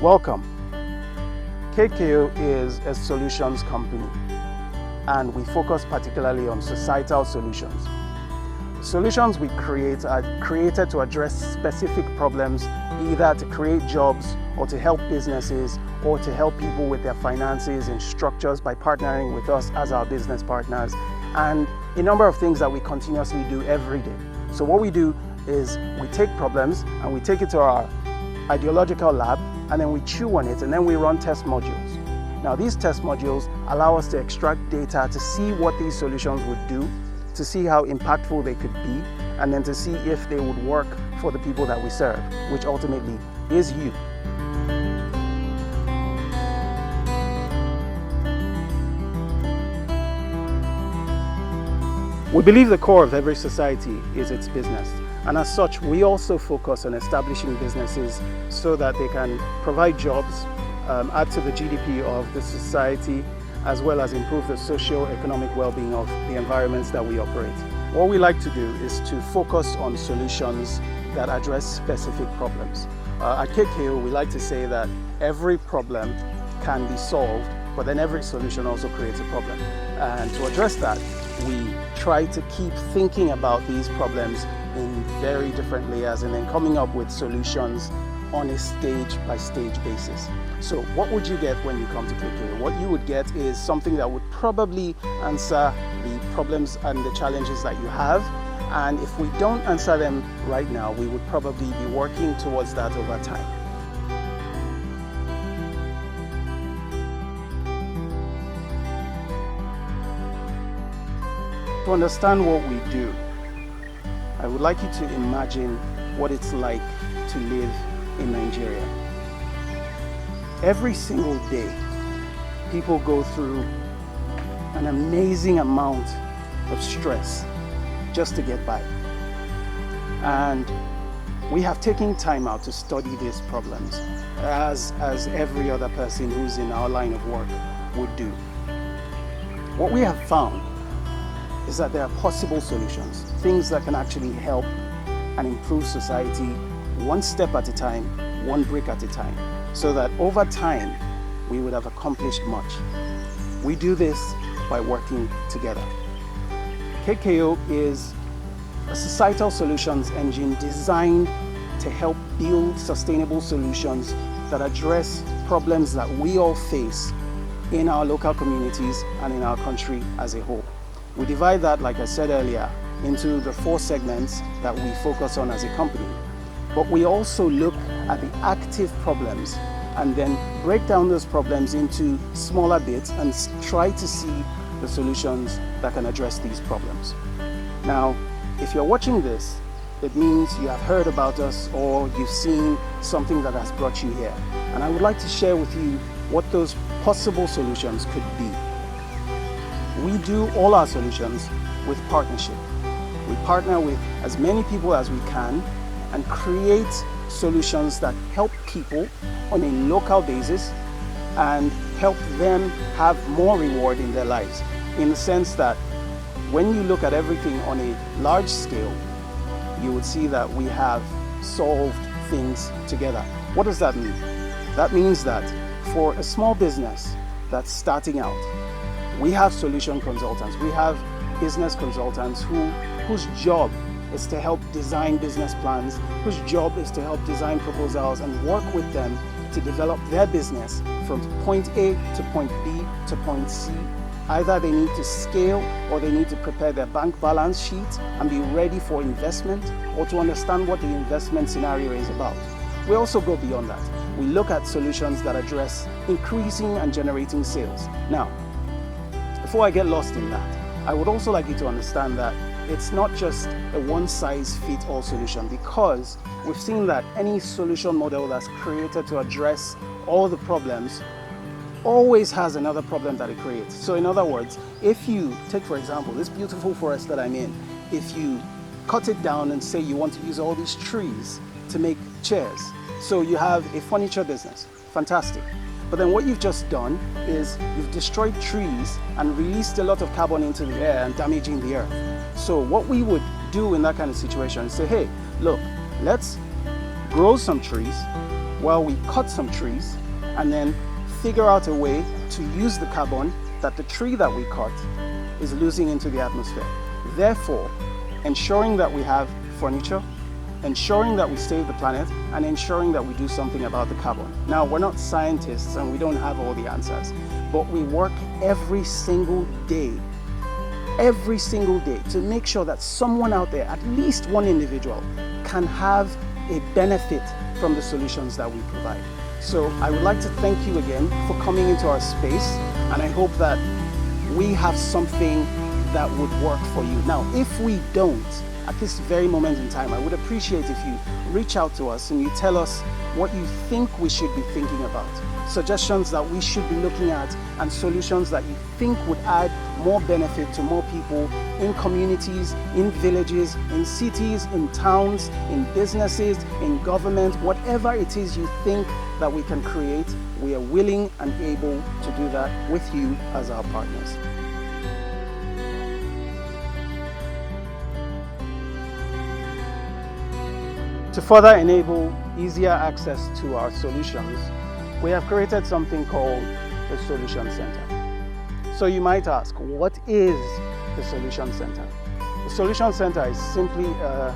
Welcome. Kade Keyo is a solutions company, and we focus particularly on societal solutions. The solutions we create are created to address specific problems, either to create jobs or to help businesses or to help people with their finances and structures by partnering with us as our business partners, and a number of things that we continuously do every day. So what we do is we take problems and we take it to our ideological lab, and then we chew on it, and then we run test modules. Now these test modules allow us to extract data to see what these solutions would do, to see how impactful they could be, and then to see if they would work for the people that we serve, which ultimately is you. We believe the core of every society is its business. And as such, we also focus on establishing businesses so that they can provide jobs, add to the GDP of the society, as well as improve the socio-economic well-being of the environments that we operate. What we like to do is to focus on solutions that address specific problems. At Kade Keyo, we like to say that every problem can be solved, but then every solution also creates a problem. And to address that, we try to keep thinking about these problems in very different layers and then coming up with solutions on a stage-by-stage basis. So what would you get when you come to Kade Keyo? What you would get is something that would probably answer the problems and the challenges that you have. And if we don't answer them right now, we would probably be working towards that over time. To understand what we do, I would like you to imagine what it's like to live in Nigeria. Every single day, people go through an amazing amount of stress just to get by. And we have taken time out to study these problems, as every other person who's in our line of work would do. What we have found is that there are possible solutions, things that can actually help and improve society one step at a time, one brick at a time, so that over time we would have accomplished much. We do this by working together. Kade Keyo is a societal solutions engine designed to help build sustainable solutions that address problems that we all face in our local communities and in our country as a whole. We divide that, like I said earlier, into the 4 segments that we focus on as a company. But we also look at the active problems and then break down those problems into smaller bits and try to see the solutions that can address these problems. Now, if you're watching this, it means you have heard about us or you've seen something that has brought you here. And I would like to share with you what those possible solutions could be. We do all our solutions with partnership. We partner with as many people as we can and create solutions that help people on a local basis and help them have more reward in their lives. In the sense that when you look at everything on a large scale, you would see that we have solved things together. What does that mean? That means that for a small business that's starting out, we have solution consultants. We have business consultants whose job is to help design business plans, whose job is to help design proposals and work with them to develop their business from point A to point B to point C. Either they need to scale or they need to prepare their bank balance sheet and be ready for investment, or to understand what the investment scenario is about. We also go beyond that. We look at solutions that address increasing and generating sales. Now, before I get lost in that, I would also like you to understand that it's not just a one-size-fits-all solution, because we've seen that any solution model that's created to address all the problems always has another problem that it creates. So in other words, if you take, for example, this beautiful forest that I'm in, if you cut it down and say you want to use all these trees to make chairs, so you have a furniture business, fantastic. But then what you've just done is you've destroyed trees and released a lot of carbon into the air and damaging the earth. So what we would do in that kind of situation is say, hey, look, let's grow some trees, while we cut some trees and then figure out a way to use the carbon that the tree that we cut is losing into the atmosphere. Therefore, ensuring that we have furniture, ensuring that we save the planet, and ensuring that we do something about the carbon. Now, we're not scientists and we don't have all the answers, but we work every single day to make sure that someone out there, at least one individual, can have a benefit from the solutions that we provide. So I would like to thank you again for coming into our space, and I hope that we have something that would work for you. Now, if we don't, at this very moment in time, I would appreciate if you reach out to us and you tell us what you think we should be thinking about, suggestions that we should be looking at, and solutions that you think would add more benefit to more people in communities, in villages, in cities, in towns, in businesses, in government, whatever it is you think that we can create, we are willing and able to do that with you as our partners. To further enable easier access to our solutions, we have created something called the Solution Center. So you might ask, what is the Solution Center? The Solution Center is simply a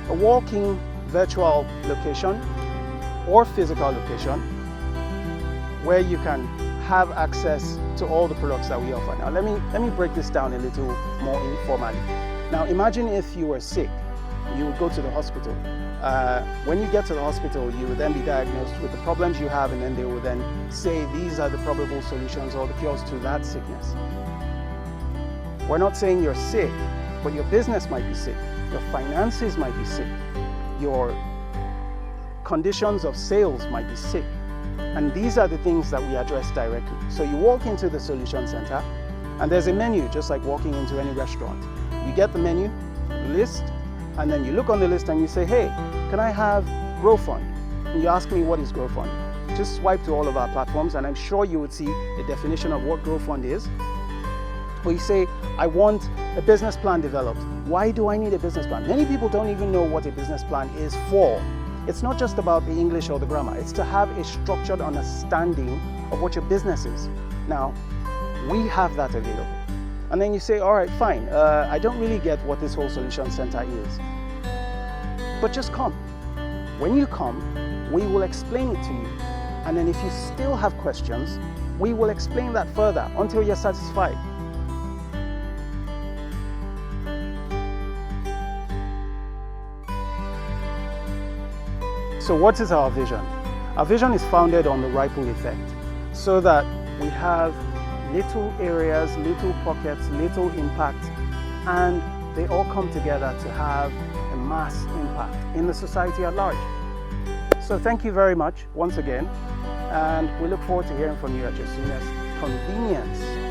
walking virtual location or physical location where you can have access to all the products that we offer. Now let me break this down a little more informally. Now imagine if you were sick, you would go to the hospital. When you get to the hospital, you would then be diagnosed with the problems you have, and then they will then say these are the probable solutions or the cures to that sickness. We're not saying you're sick, but your business might be sick, your finances might be sick, your conditions of sales might be sick. And these are the things that we address directly. So you walk into the Solution Center and there's a menu, just like walking into any restaurant. You get the menu, list, and then you look on the list and you say, hey, can I have Grow Fund? And you ask me, what is Grow Fund? Just swipe to all of our platforms and I'm sure you would see a definition of what Grow Fund is. Or you say, I want a business plan developed. Why do I need a business plan? Many people don't even know what a business plan is for. It's not just about the English or the grammar. It's to have a structured understanding of what your business is. Now, we have that available. And then you say, all right, fine, I don't really get what this whole Solution Center is. But just come. When you come, we will explain it to you. And then if you still have questions, we will explain that further until you're satisfied. So what is our vision? Our vision is founded on the ripple effect, so that we have little areas, little pockets, little impact, and they all come together to have a mass impact in the society at large. So thank you very much once again, and we look forward to hearing from you at your soonest convenience.